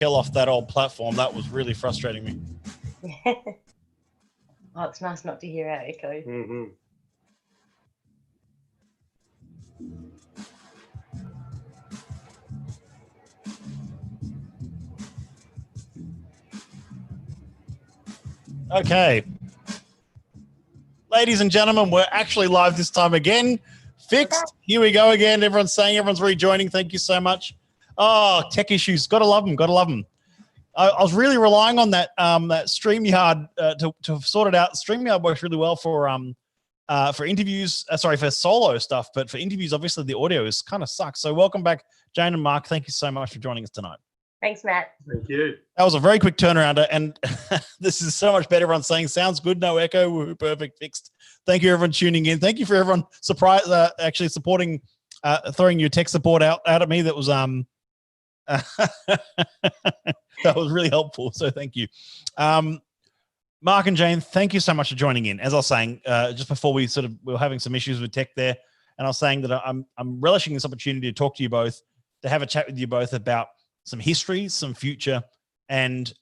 kill off that old platform. That was really frustrating me. Oh, it's nice not to hear our echo. Mm-hmm. Okay. Ladies and gentlemen, we're actually live this time again. Fixed. Here we go again. Everyone's saying, everyone's rejoining. Thank you so much. Oh, tech issues. Gotta love them. Gotta love them. I was really relying on that that StreamYard to sort it out. StreamYard works really well for interviews. For solo stuff, but for interviews, obviously the audio is kind of sucks. So welcome back, Jane and Mark. Thank you so much for joining us tonight. Thanks, Matt. Thank you. That was a very quick turnaround, and this is so much better. Everyone's saying sounds good, no echo, woo, perfect, fixed. Thank you, everyone tuning in. Thank you for everyone actually supporting, throwing your tech support out at me. That was that was really helpful. So thank you, Mark and Jane. Thank you so much for joining in. As I was saying just before, we were having some issues with tech there, and I was saying that I'm relishing this opportunity to talk to you both, to have a chat with you both about some history, some future, and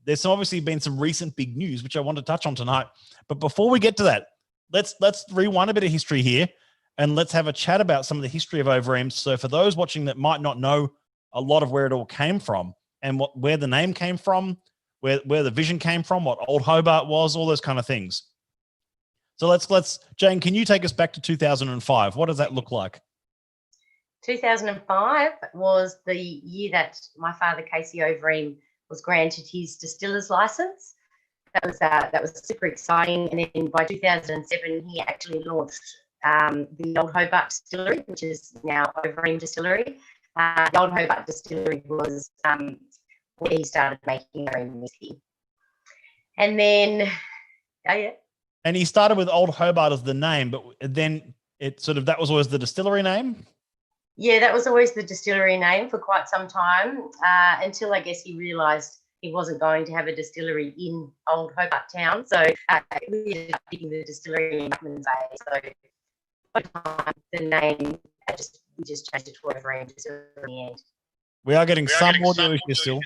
there's obviously been some recent big news which I want to touch on tonight. But before we get to that, let's rewind a bit of history here, and let's have a chat about some of the history of Overeems. So for those watching that might not know a lot of where it all came from, and where the name came from, where the vision came from, what Old Hobart was, all those kind of things. So let's Jane, can you take us back to 2005? What does that look like? 2005 was the year that my father, Casey Overeem, was granted his distiller's license. That was super exciting. And then by 2007, he actually launched the Old Hobart Distillery, which is now Overeem Distillery. The Old Hobart Distillery was where he started making Overeem whiskey. And then, And he started with Old Hobart as the name, but then that was always the distillery name? Yeah, that was always the distillery name for quite some time, until I guess he realised he wasn't going to have a distillery in Old Hobart Town. So we ended up picking the distillery in Huckmans Bay. So by the time the name, we just changed it to Overeem Distillery in the end. We are getting some audio issues still,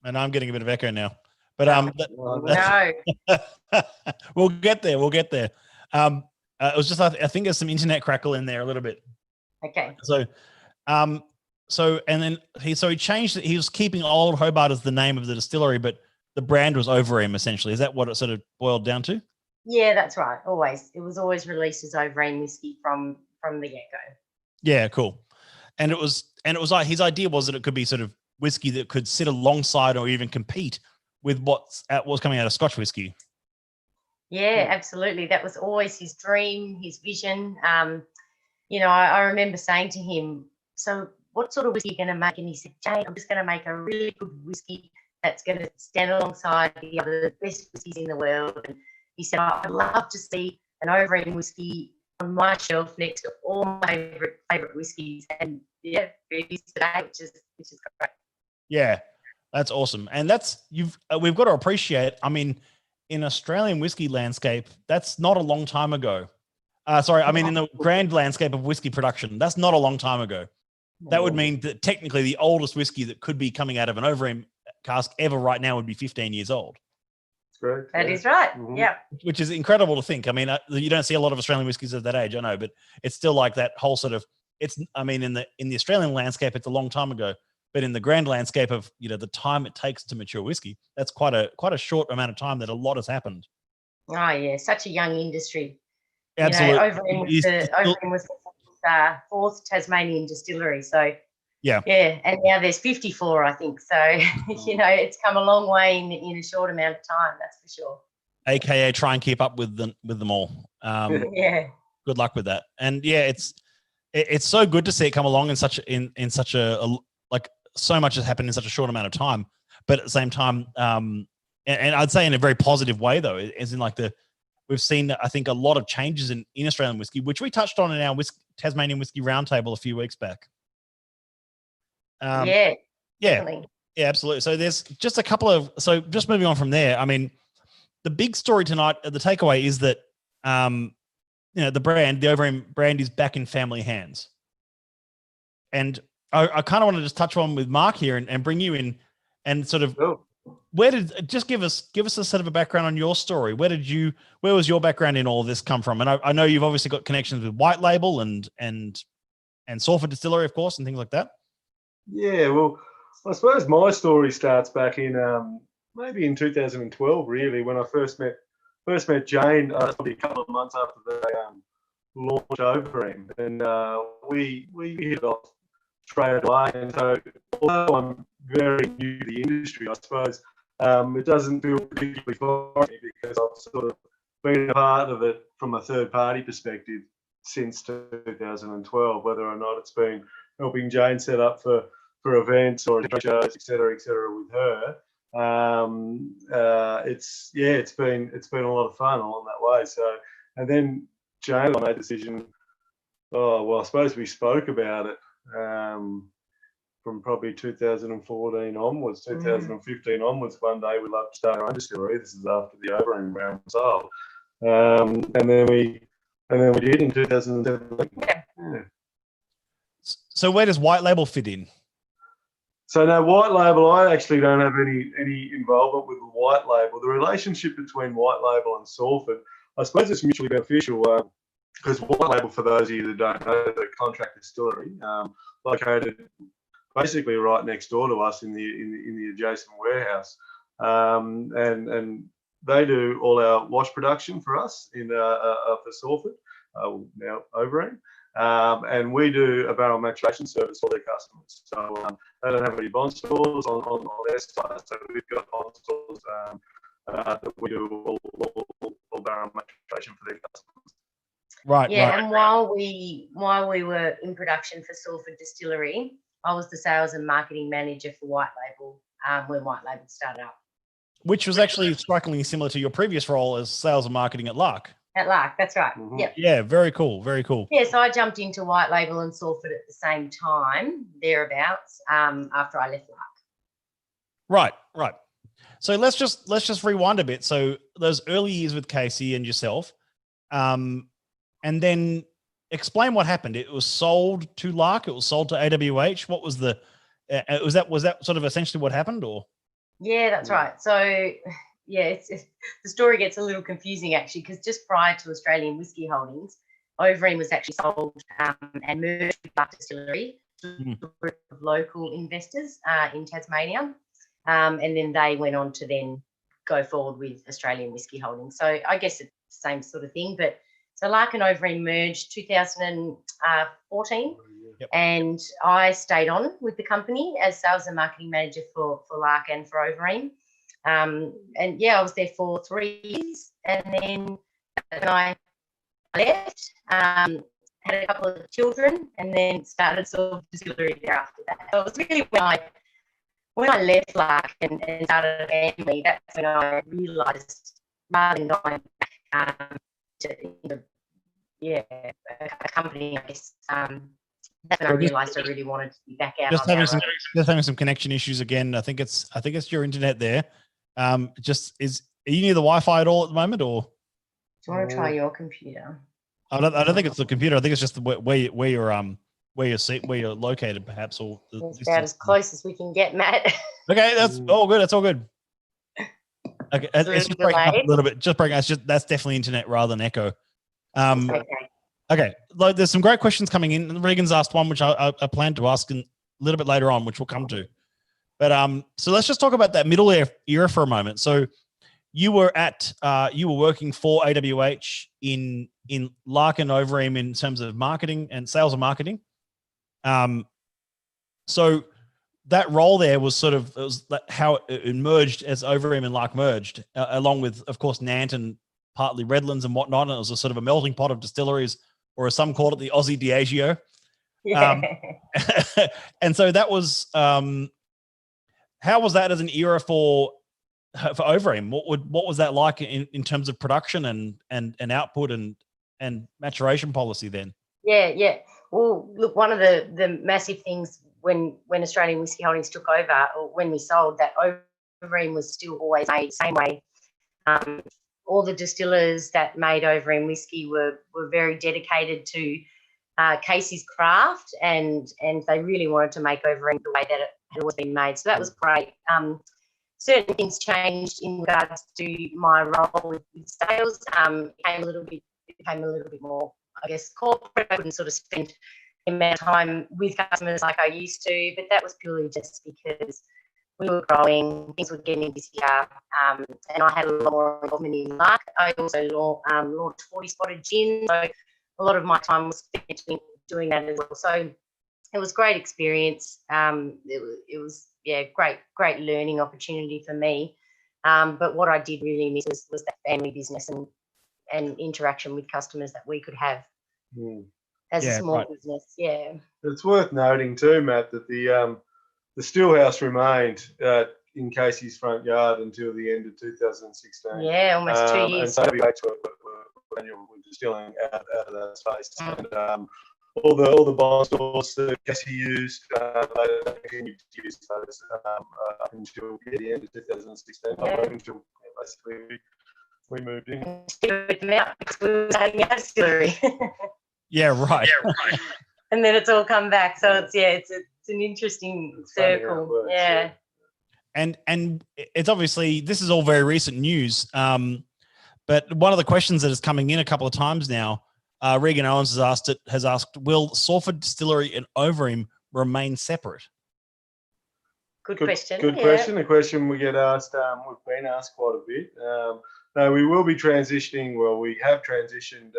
and I'm getting a bit of echo now. But no, we'll get there. We'll get there. It was just I think there's some internet crackle in there a little bit. Okay. So, and then he changed it. He was keeping Old Hobart as the name of the distillery, but the brand was Overeem essentially. Is that what it sort of boiled down to? Yeah, that's right. Always, it was always released as Overeem whiskey from the get-go. Yeah, cool. And it was like his idea was that it could be sort of whiskey that could sit alongside or even compete with what's coming out of Scotch whiskey. Yeah, absolutely. That was always his dream, his vision. I remember saying to him, so what sort of whiskey are you going to make? And he said, Jane, I'm just going to make a really good whiskey that's going to stand alongside the other best whiskies in the world. And he said, I'd love to see an Overeem whiskey on my shelf next to all my favorite whiskies. And yeah, it is today, which is great. Yeah, that's awesome. And we've got to appreciate, I mean, in Australian whiskey landscape, that's not a long time ago. In the grand landscape of whiskey production, that's not a long time ago. That would mean that technically the oldest whiskey that could be coming out of an Overeem cask ever right now would be 15 years old. Correct. That is right. Mm-hmm. Yeah. Which is incredible to think. I mean, you don't see a lot of Australian whiskies of that age, I know, but it's still like that whole sort of, in the Australian landscape, it's a long time ago, but in the grand landscape of, the time it takes to mature whiskey, that's quite a short amount of time that a lot yeah, Oh, such a young industry. Absolutely. Overeem was the fourth Tasmanian distillery. So, yeah, and now there's 54, I think. So, it's come a long way in a short amount of time, that's for sure. AKA try and keep up with them all. Yeah. Good luck with that. And yeah, it's so good to see it come along in such a so much has happened in such a short amount of time. But at the same time, and I'd say in a very positive way though, as in we've seen, I think, a lot of changes in Australian whiskey, which we touched on in our Tasmanian Whiskey Roundtable a few weeks back. Yeah, absolutely. So there's just a couple of, just moving on from there. I mean, the big story tonight, the takeaway is that, the Overeem brand is back in family hands. And I kind of want to just touch on with Mark here and bring you in. and sort of Cool. just give us a sort of a background on your story. Where was your background in all of this come from? And I know you've obviously got connections with White Label and Sawford Distillery, of course, and things like that. Yeah, well, I suppose my story starts back in maybe in 2012, really, when I first met Jane. Probably a couple of months after they launched Overeem, and we hit it off straight away. And so, although I'm very new to the industry, I suppose it doesn't feel particularly foreign because I've sort of been a part of it from a third-party perspective since 2012, whether or not it's been helping Jane set up for events or shows, et cetera, with her. It's been a lot of fun along that way. So, and then Jane and I made the decision. Oh well, I suppose we spoke about it from probably 2014 onwards, 2015 onwards. One day we'd love to start our own distillery. This is after the Overeem brand was sold, and then we did in 2017. Yeah. So where does White Label fit in? So now White Label, I actually don't have any involvement with the White Label. The relationship between White Label and Sawford, I suppose it's mutually beneficial because White Label, for those of you that don't know, is a contract distillery located basically right next door to us in the adjacent warehouse, and they do all our wash production for us for Sawford, now Overeem. And we do a barrel maturation service for their customers. So they don't have any bond stores on their side. So we've got bond stores that we do all barrel maturation for their customers. Right. Yeah, right. And while we were in production for Sawford Distillery, I was the sales and marketing manager for White Label when White Label started up. Which was actually strikingly similar to your previous role as sales and marketing at Lark. At Lark, that's right. Mm-hmm. Yep. Yeah, very cool, very cool. Yeah, so I jumped into White Label and Sawford at the same time, thereabouts, after I left Lark. Right. So let's just rewind a bit. So those early years with Casey and yourself, and then explain what happened. It was sold to Lark. It was sold to AWH. What was the? Was that sort of essentially what happened, or? Yeah, that's right. So. Yeah, it's the story gets a little confusing actually, because just prior to Australian Whisky Holdings, Overeem was actually sold and merged with Lark Distillery to a group of local investors in Tasmania, and then they went on to then go forward with Australian Whisky Holdings. So I guess it's the same sort of thing. But so Lark and Overeem merged 2014, yep. And I stayed on with the company as sales and marketing manager for Lark and for Overeem. And yeah, I was there for 3 years, and then when I left, had a couple of children, and then started Sawford Distillery thereafter that. So it was really when I left Lark and started a family, that's when I realised, rather than going back to a company, I guess, that's when I realised I really wanted to be back out. Just having some connection issues again. I think it's your internet there. Are you near the Wi-Fi at all at the moment, or? Do you want to try your computer? I don't think it's the computer. I think it's just where you're located, perhaps, or. It's about as close as we can get, Matt. Okay, that's all good. That's all good. Okay, it's just breaking up a little bit. That's definitely internet rather than echo. Okay. Like, there's some great questions coming in. Regan's asked one, which I plan to ask a little bit later on, which we'll come to. But so let's just talk about that middle era for a moment. So you were working for AWH in Lark and Overeem in terms of marketing and sales and marketing. So that role there was how it merged as Overeem and Lark merged, along with, of course, Nant and partly Redlands and whatnot. And it was a sort of a melting pot of distilleries, or as some called it, the Aussie Diageo. Yeah. And so that was. How was that as an era for Overeem? What was that like in terms of production and output and maturation policy then? Yeah. Well, look, one of the massive things when Australian Whisky Holdings took over, or when we sold, that Overeem was still always made the same way. All the distillers that made Overeem whiskey were very dedicated to Casey's craft, and they really wanted to make Overeem the way that it always been made. So that was great. Certain things changed in regards to my role with sales. Became a little bit more, I guess, corporate. I couldn't sort of spend the amount of time with customers like I used to, but that was purely just because we were growing, things were getting busier, and I had a lot more involvement in market. I also launched 40 Spotted Gin, so a lot of my time was spent doing that as well. So it was great experience. It was great learning opportunity for me. But what I did really miss was that family business and interaction with customers that we could have as a small business. Yeah. It's worth noting too, Matt, that the stillhouse remained in Casey's front yard until the end of 2016. Yeah, almost 2 years. And so we're distilling out of that space. And all the bond stores that Casey used, they continued to use those up until the end of 2016. Until basically we moved in. Because we were starting our distillery. Yeah, right. And then it's all come back. So it's an interesting circle. Works, yeah. And it's obviously, this is all very recent news. But one of the questions that is coming in a couple of times now, Regan Owens has asked, will Sawford Distillery and Overeem remain separate? Good question. Good question. A question we get asked, we've been asked quite a bit. No, we will be transitioning. Well, we have transitioned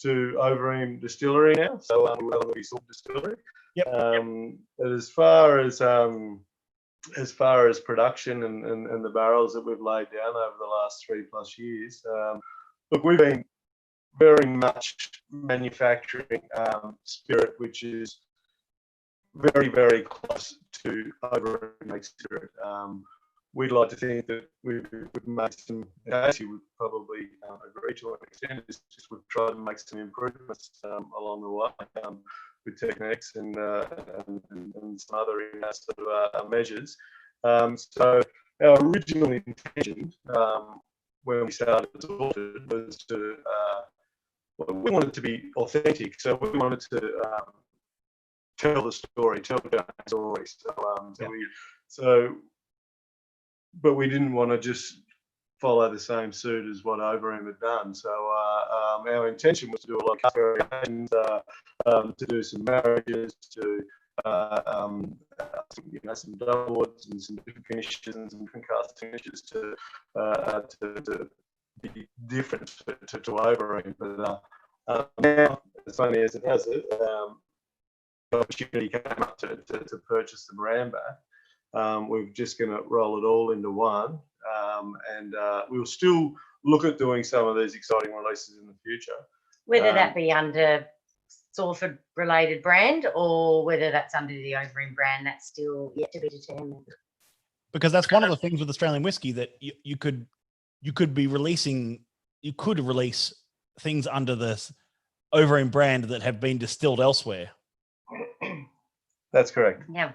to Overeem Distillery now, so we will be Sawford Distillery. Yep. As far as production and the barrels that we've laid down over the last 3+ years, look, we've been very much manufacturing spirit, which is very, very close to Overeem spirit. We'd like to think that we've made some, as you would probably agree to an extent, is just we've tried to make some improvements along the way with techniques and some other sort of measures. So our original intention when we started was to we wanted to be authentic, so we wanted to tell the story, tell the story. But we didn't want to just follow the same suit as what Overeem had done. So our intention was to do a lot of variations, to do some marriages, to some doublewoods and some different finishes and some concussed finishes to be different to Overeem. But now, as funny as it has it, the opportunity came up to purchase the brand back. We're just going to roll it all into one, and we'll still look at doing some of these exciting releases in the future. Whether that be under Sawford related brand or whether that's under the Overeem brand, that's still yet to be determined. Because that's one of the things with Australian whiskey that you could release things under this Overeem brand that have been distilled elsewhere. That's correct. Yeah.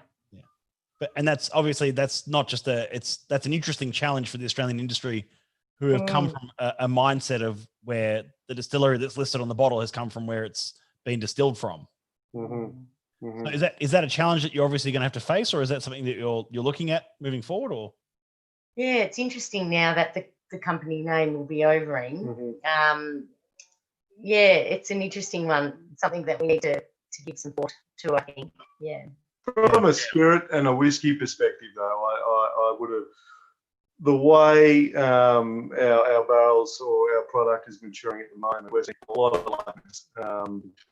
And that's obviously, that's not just that's an interesting challenge for the Australian industry, who have come from a mindset of where the distillery that's listed on the bottle has come from where it's been distilled from. Mm-hmm. Mm-hmm. So is that a challenge that you're obviously going to have to face, or is that something that you're looking at moving forward? Or yeah, it's interesting now that the company name will be Overeem. Mm-hmm. Yeah, it's an interesting one, something that we need to give some thought to, I think. Yeah. From a spirit and a whiskey perspective, though, I would have, the way our barrels or our product is maturing at the moment, we're seeing a lot of alignments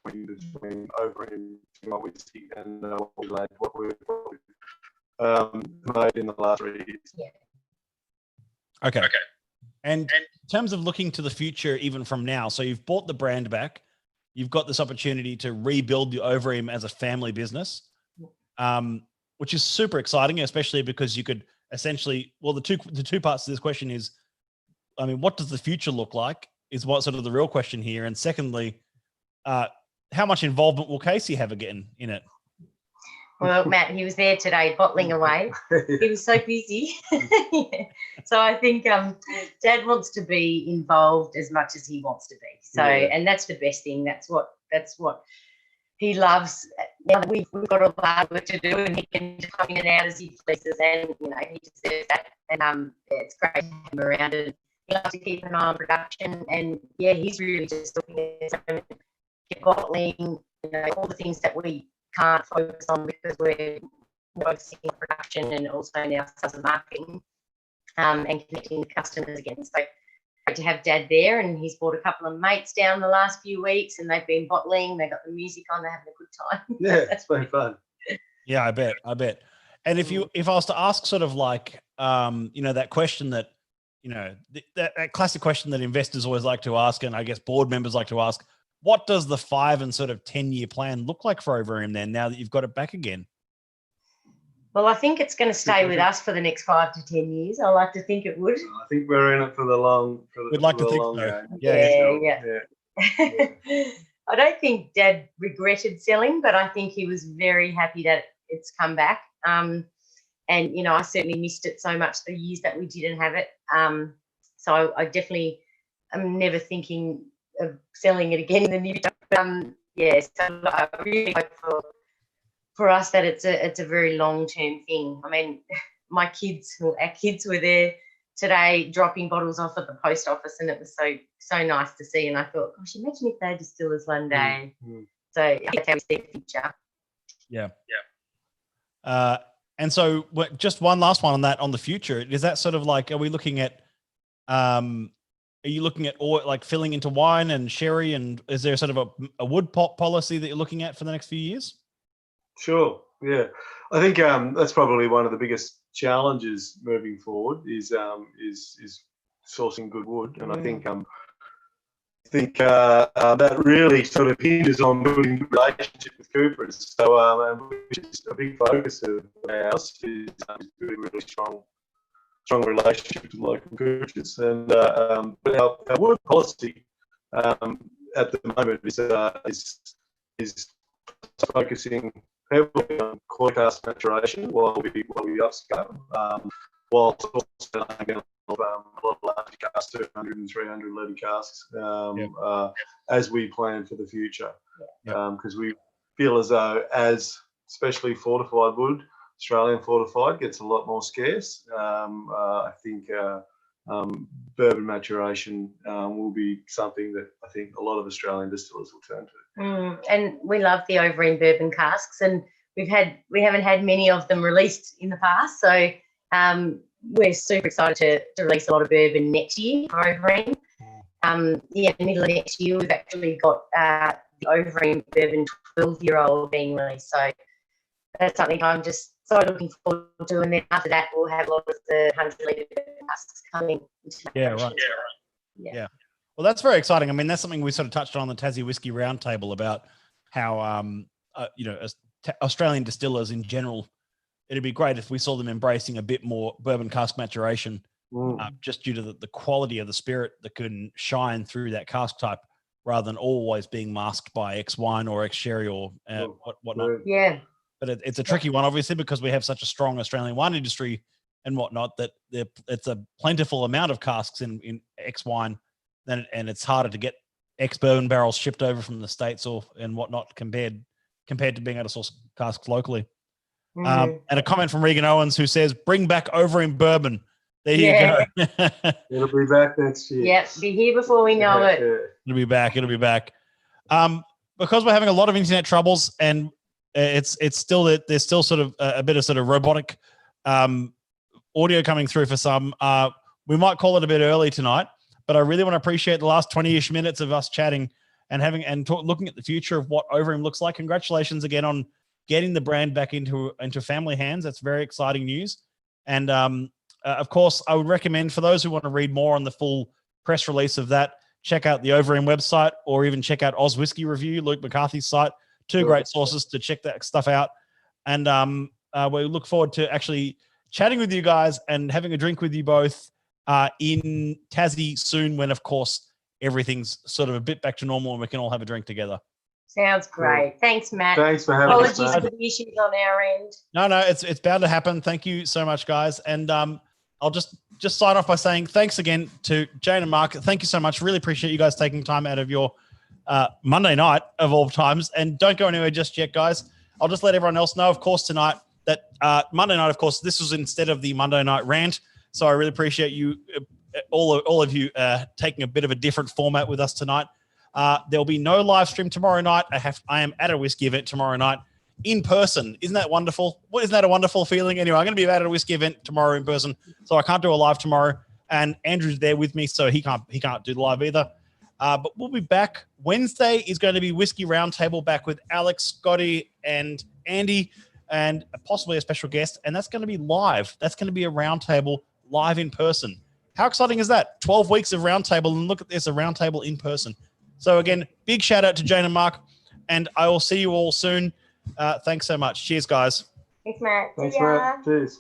between Overeem whiskey and what we've made in the last 3 years. Yeah. Okay. And in terms of looking to the future, even from now, so you've bought the brand back, you've got this opportunity to rebuild the Overeem as a family business. Which is super exciting, especially because you could essentially, well, the two parts to this question is, I mean, what does the future look like is what sort of the real question here. And secondly, how much involvement will Casey have again in it? Well, Matt, he was there today bottling away. He was so busy. So I think Dad wants to be involved as much as he wants to be. So, and that's the best thing. That's what he loves, now that we've got all the hard work to do, and he can come in and out as he pleases, and he deserves that. And it's great to have him around, and he loves to keep an eye on production. And he's really just looking at bottling, all the things that we can't focus on because we're focusing on production and also now sales and marketing, and connecting with customers again. So great to have Dad there, and he's brought a couple of mates down the last few weeks, and they've been bottling. They've got the music on. They're having a good time. Yeah, it's been fun. Yeah, I bet. And if I was to ask sort of like, that question that, that classic question that investors always like to ask, and I guess board members like to ask, what does the 5 and sort of 10-year plan look like for Overeem then, now that you've got it back again? Well, I think it's going to stay with us for the next 5 to 10 years. I like to think it would. I think we're in it for the long. We'd like to think so. Game. Yeah. I don't think Dad regretted selling, but I think he was very happy that it's come back. And I certainly missed it so much the years that we didn't have it. So I definitely am never thinking of selling it again in the near future. So I really hope for us that it's a very long-term thing. I mean, our kids were there today dropping bottles off at the post office, and it was so nice to see. And I thought, gosh, imagine if they're distillers one day. Mm-hmm. So that's how we see the future. Yeah. And so just one last one on the future. Is that sort of like, are we looking at, are you looking at like filling into wine and sherry, and is there sort of a wood pot policy that you're looking at for the next few years? Sure. Yeah, I think that's probably one of the biggest challenges moving forward is sourcing good wood, and I think that really sort of hinges on building a good relationship with Coopers. So, which is a big focus of ours is building really strong relationships with local Coopers, and but our wood policy at the moment is focusing heavily on core cask maturation while we upscale, whilst also laying a lot of large casks, 200 and 300 litre casks, as we plan for the future. Because we feel as though, as especially fortified wood, Australian fortified, gets a lot more scarce. I think bourbon maturation will be something that I think a lot of Australian distillers will turn to. And we love the Overeem bourbon casks, and we haven't had many of them released in the past, so we're super excited to release a lot of bourbon next year for Overeem. Middle of next year we've actually got the Overeem bourbon 12-year-old being released, so that's something I'm just so looking forward to. And then after that we'll have a lot of the 100-litre casks coming. Yeah. Well, that's very exciting. I mean, that's something we sort of touched on the Tassie Whiskey Roundtable about how, Australian distillers in general, it'd be great if we saw them embracing a bit more bourbon cask maturation, just due to the quality of the spirit that can shine through that cask type, rather than always being masked by X wine or X sherry or whatnot. Yeah. But it's a tricky one, obviously, because we have such a strong Australian wine industry and whatnot that it's a plentiful amount of casks in X wine. And it's harder to get X bourbon barrels shipped over from the States and whatnot compared to being able to source casks locally. And a comment from Regan Owens who says, "Bring back Overeem bourbon." There you go. It'll be back next year. Yeah, be here before we know it. It'll be back. Because we're having a lot of internet troubles, and it's still that there's still sort of a bit of sort of robotic audio coming through for some. We might call it a bit early tonight. But I really want to appreciate the last 20-ish minutes of us chatting and looking at the future of what Overeem looks like. Congratulations again on getting the brand back into family hands. That's very exciting news. And of course, I would recommend for those who want to read more on the full press release of that, check out the Overeem website, or even check out Oz Whiskey Review, Luke McCarthy's site. Two great sources to check that stuff out. And we look forward to actually chatting with you guys and having a drink with you both in Tassie soon, when of course everything's sort of a bit back to normal and we can all have a drink together. Sounds great. Thanks, Matt. Thanks for having us. Apologies for the issues on our end. No, it's bound to happen. Thank you so much, guys. And I'll just sign off by saying thanks again to Jane and Mark. Thank you so much. Really appreciate you guys taking time out of your Monday night of all times. And don't go anywhere just yet, guys. I'll just let everyone else know, of course, tonight that Monday night, of course, this was instead of the Monday night rant. So I really appreciate you, all of you, taking a bit of a different format with us tonight. There'll be no live stream tomorrow night. I am at a whiskey event tomorrow night in person. Isn't that wonderful? Isn't that a wonderful feeling? Anyway, I'm going to be at a whiskey event tomorrow in person, so I can't do a live tomorrow. And Andrew's there with me, so he can't do the live either. But we'll be back. Wednesday is going to be Whiskey Roundtable, back with Alex, Scotty, and Andy, and possibly a special guest. And that's going to be live. That's going to be a roundtable live in person. How exciting is that? 12 weeks of roundtable, and look at this, a roundtable in person. So again, big shout out to Jane and Mark, and I will see you all soon. Thanks so much. Cheers, guys. Thanks, Matt. Thanks, Matt. Cheers.